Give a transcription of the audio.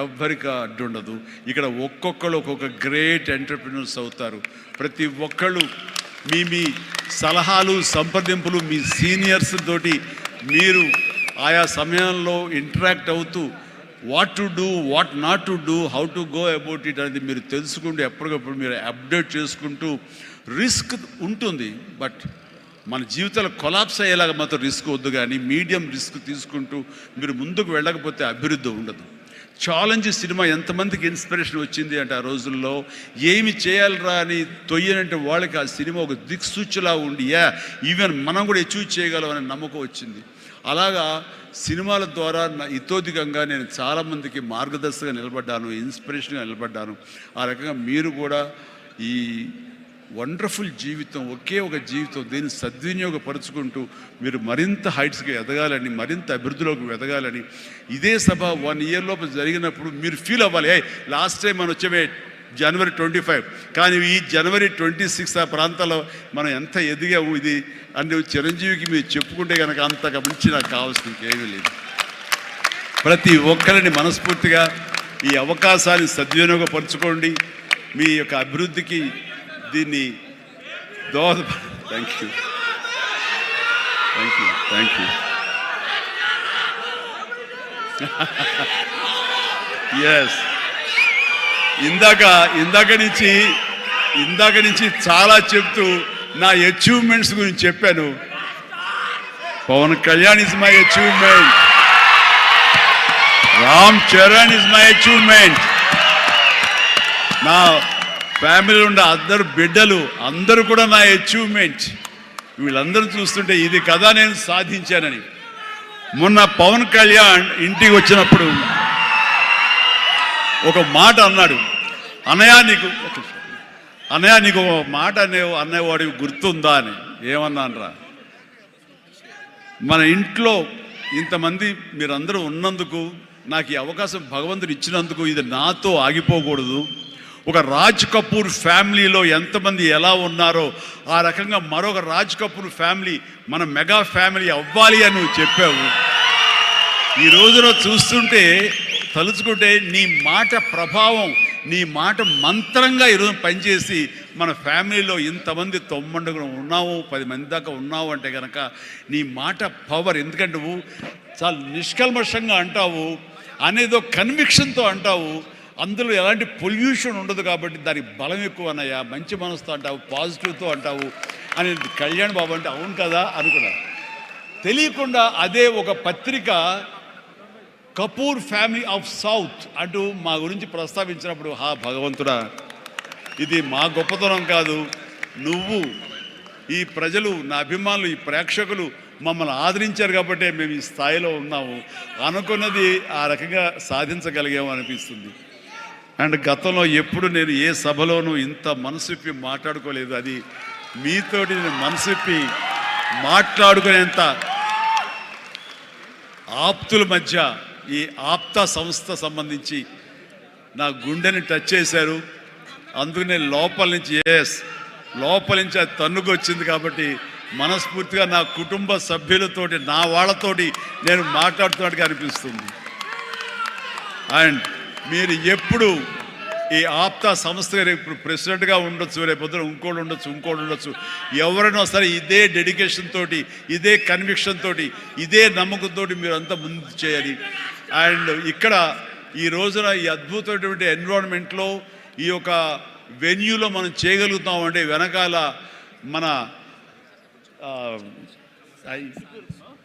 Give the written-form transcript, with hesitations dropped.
ఎవ్వరికి అడ్డుండదు. ఇక్కడ ఒక్కొక్కరు ఒక్కొక్క గ్రేట్ ఎంటర్‌ప్రెన్యూర్స్ అవుతారు. ప్రతి ఒక్కళ్ళు మీ మీ సలహాలు, సంప్రదింపులు మీ సీనియర్స్ తోటి మీరు ఆయా సమయంలో ఇంటరాక్ట్ అవుతూ what to do, what not to do, how to go about it అనేది మీరు తెలుసుకుంటూ ఎప్పటికప్పుడు మీరు అప్డేట్ చేసుకుంటూ రిస్క్ ఉంటుంది. బట్ మన జీవితాలు కొలాప్స్ అయ్యేలాగా మాత్రం రిస్క్ వద్దు. కానీ మీడియం రిస్క్ తీసుకుంటూ మీరు ముందుకు వెళ్ళకపోతే అభివృద్ధి ఉండదు. ఛాలెంజ్ సినిమా ఎంతమందికి ఇన్స్పిరేషన్ వచ్చింది అంటే ఆ రోజుల్లో ఏమి చేయాలరా అని తొయ్యనంటే వాళ్ళకి ఆ సినిమా ఒక దిక్సూచిలా ఉండి ఈవెన్ మనం కూడా అచీవ్ చేయగలం అనే నమ్మకం వచ్చింది. అలాగా సినిమాల ద్వారా ఇతోధికంగా నేను చాలామందికి మార్గదర్శకంగా నిలబడ్డాను, ఇన్స్పిరేషన్గా నిలబడ్డాను. ఆ రకంగా మీరు కూడా ఈ వండర్ఫుల్ జీవితం, ఒకే ఒక జీవితం, దీన్ని సద్వినియోగపరుచుకుంటూ మీరు మరింత హైట్స్కి ఎదగాలని, మరింత అభివృద్ధిలోకి ఎదగాలని, ఇదే సభ 1 ఇయర్ లోపు జరిగినప్పుడు మీరు ఫీల్ అవ్వాలి. లాస్ట్ టైం మనం వచ్చే జనవరి 25, కానీ ఈ జనవరి 26 ఆ ప్రాంతాల్లో మనం ఎంత ఎదిగాము ఇది అంటే చిరంజీవికి మీరు చెప్పుకుంటే కనుక అంతకు మించి నాకు కావాల్సిన ఇంకేమీ లేదు. ప్రతి ఒక్కరిని మనస్ఫూర్తిగా ఈ అవకాశాన్ని సద్వినియోగపరచుకోండి. మీ యొక్క అభివృద్ధికి దీన్ని thank you thank you thank you yes ఇందాక నుంచి చాలా చెప్తూ నా అచీవ్మెంట్స్ గురించి చెప్పాను. Pawan Kalyan is my achievement, Ram Charan is my achievement, నా ఫ్యామిలీలో ఉండే అందరు బిడ్డలు అందరూ కూడా నా అచీవ్మెంట్. వీళ్ళందరూ చూస్తుంటే ఇది కదా నేను సాధించానని. మొన్న పవన్ కళ్యాణ్ ఇంటికి వచ్చినప్పుడు ఒక మాట అన్నాడు, అన్నయ్య నీకు ఒక మాట అనేవాడికి గుర్తుందా అని. ఏమన్నానరా, మన ఇంట్లో ఇంతమంది మీరందరూ ఉన్నందుకు, నాకు ఈ అవకాశం భగవంతుడు ఇచ్చినందుకు ఇది నాతో ఆగిపోకూడదు. ఒక రాజ్ కపూర్ ఫ్యామిలీలో ఎంతమంది ఎలా ఉన్నారో ఆ రకంగా మరొక రాజ్ కపూర్ ఫ్యామిలీ మన మెగా ఫ్యామిలీ అవ్వాలి అని నువ్వు చెప్పావు. ఈ రోజున చూస్తుంటే తలుచుకుంటే నీ మాట ప్రభావం, నీ మాట మంత్రంగా ఈరోజు పనిచేసి మన ఫ్యామిలీలో ఇంతమంది 9 ఉన్నావు, 10 మంది దాకా ఉన్నావు అంటే కనుక నీ మాట పవర్. ఎందుకంటే నువ్వు చాలా నిష్కల్మషంగా అంటావు, అనేదో కన్విక్షన్తో అంటావు, అందులో ఎలాంటి పొల్యూషన్ ఉండదు కాబట్టి దానికి బలం ఎక్కువ అన్నయ్య. మంచి మనసుతో అంటావు, పాజిటివ్తో అంటావు అని కళ్యాణ్ బాబు అంటే అవును కదా అనుకున్నా. తెలియకుండా అదే ఒక పత్రిక కపూర్ ఫ్యామిలీ ఆఫ్ సౌత్ అంటూ మా గురించి ప్రస్తావించినప్పుడు, భగవంతుడా, ఇది మా గొప్పతనం కాదు, నువ్వు ఈ ప్రజలు, నా అభిమానులు, ఈ ప్రేక్షకులు మమ్మల్ని ఆదరించారు కాబట్టి మేము ఈ స్థాయిలో ఉన్నాము అనుకున్నది ఆ రకంగా సాధించగలిగాము అనిపిస్తుంది. అండ్ గతంలో ఎప్పుడు నేను ఏ సభలోనూ ఇంత మనసిప్పి మాట్లాడుకోలేదు. అది మీతోటి నేను మనసిప్పి మాట్లాడుకునేంత ఆప్తుల మధ్య ఈ ఆప్త సంస్థ సంబంధించి నా గుండెని టచ్ చేశారు. అందుకు నేను లోపల నుంచి అది తన్నుకు వచ్చింది కాబట్టి మనస్ఫూర్తిగా నా కుటుంబ సభ్యులతోటి, నా వాళ్ళతోటి నేను మాట్లాడుతున్నట్టుగా అనిపిస్తుంది. అండ్ మీరు ఎప్పుడు ఈ ఆప్తా సంస్థ ఇప్పుడు ప్రెసిడెంట్గా ఉండొచ్చు, రేపొద్దున ఇంకోటి ఉండొచ్చు, ఎవరైనా సరే ఇదే డెడికేషన్ తోటి, ఇదే కన్విక్షన్ తోటి, ఇదే నమ్మకంతో మీరు అంతా ముందు చేయాలి. అండ్ ఇక్కడ ఈ రోజున ఈ అద్భుతమైనటువంటి ఎన్విరాన్మెంట్లో ఈ యొక్క వెన్యూలో మనం చేయగలుగుతామంటే వెనకాల మన